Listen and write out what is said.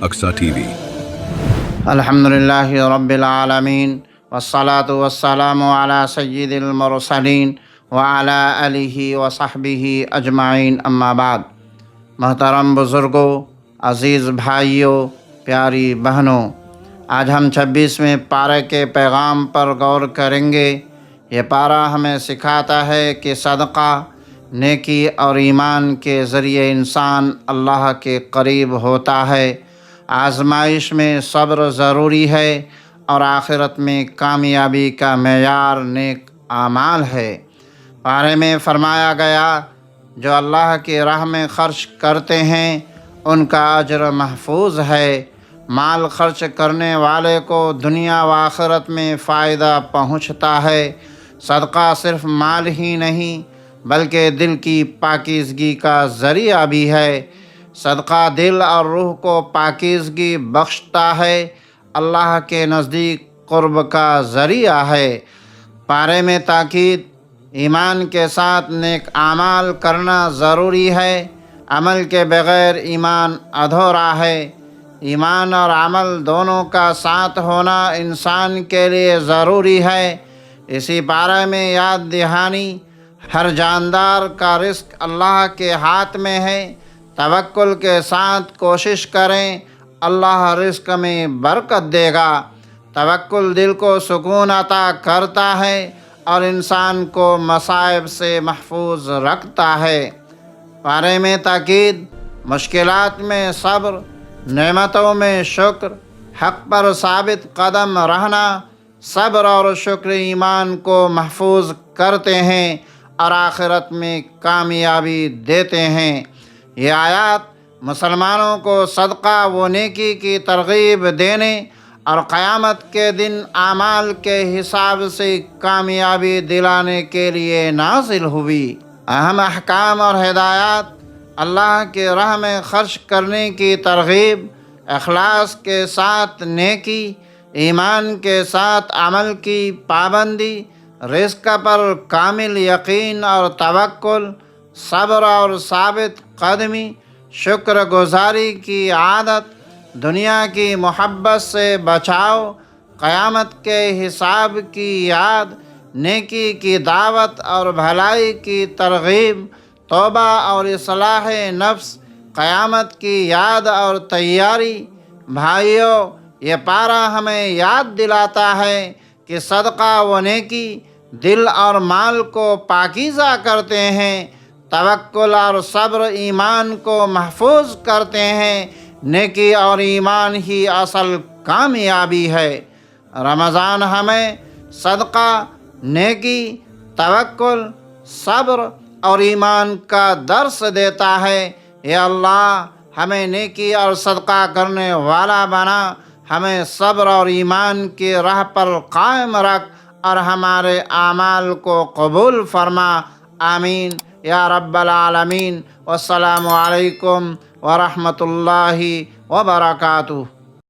اقصی T V. الحمدللہ رب العالمین والصلاة والسلام علی سید المرسلین وعلی آلہ وصحبہ اجمعین، اما بعد۔ محترم بزرگوں، عزیز بھائیوں، پیاری بہنوں، آج ہم 26ویں پارے کے پیغام پر غور کریں گے۔ یہ پارہ ہمیں سکھاتا ہے کہ صدقہ، نیکی اور ایمان کے ذریعے انسان اللہ کے قریب ہوتا ہے۔ آزمائش میں صبر ضروری ہے اور آخرت میں کامیابی کا معیار نیک اعمال ہے۔ پارے میں فرمایا گیا، جو اللہ کی راہ میں خرچ کرتے ہیں ان کا اجر محفوظ ہے۔ مال خرچ کرنے والے کو دنیا و آخرت میں فائدہ پہنچتا ہے۔ صدقہ صرف مال ہی نہیں بلکہ دل کی پاکیزگی کا ذریعہ بھی ہے۔ صدقہ دل اور روح کو پاکیزگی بخشتا ہے، اللہ کے نزدیک قرب کا ذریعہ ہے۔ پارے میں تاکید، ایمان کے ساتھ نیک اعمال کرنا ضروری ہے۔ عمل کے بغیر ایمان ادھورا ہے۔ ایمان اور عمل دونوں کا ساتھ ہونا انسان کے لیے ضروری ہے۔ اسی پارے میں یاد دہانی، ہر جاندار کا رزق اللہ کے ہاتھ میں ہے۔ توکل کے ساتھ کوشش کریں، اللہ رزق میں برکت دے گا۔ توکل دل کو سکون عطا کرتا ہے اور انسان کو مصائب سے محفوظ رکھتا ہے۔ پارے میں تاکید، مشکلات میں صبر، نعمتوں میں شکر، حق پر ثابت قدم رہنا، صبر اور شکر ایمان کو محفوظ کرتے ہیں اور آخرت میں کامیابی دیتے ہیں۔ یہ آیات مسلمانوں کو صدقہ و نیکی کی ترغیب دینے اور قیامت کے دن اعمال کے حساب سے کامیابی دلانے کے لیے نازل ہوئی۔ اہم احکام اور ہدایات: اللہ کی راہ میں خرچ کرنے کی ترغیب، اخلاص کے ساتھ نیکی، ایمان کے ساتھ عمل کی پابندی، رزق پر کامل یقین اور توکل، صبر اور ثابت قدمی، شکر گزاری کی عادت، دنیا کی محبت سے بچاؤ، قیامت کے حساب کی یاد، نیکی کی دعوت اور بھلائی کی ترغیب، توبہ اور اصلاح نفس، قیامت کی یاد اور تیاری۔ بھائیو، یہ پارہ ہمیں یاد دلاتا ہے کہ صدقہ و نیکی دل اور مال کو پاکیزہ کرتے ہیں، توکل اور صبر ایمان کو محفوظ کرتے ہیں۔ نیکی اور ایمان ہی اصل کامیابی ہے۔ رمضان ہمیں صدقہ، نیکی، توکل، صبر اور ایمان کا درس دیتا ہے۔ اے اللہ، ہمیں نیکی اور صدقہ کرنے والا بنا، ہمیں صبر اور ایمان کی راہ پر قائم رکھ اور ہمارے اعمال کو قبول فرما۔ آمین یا رب العالمین۔ والسلام علیکم ورحمۃ اللہ وبرکاتہ۔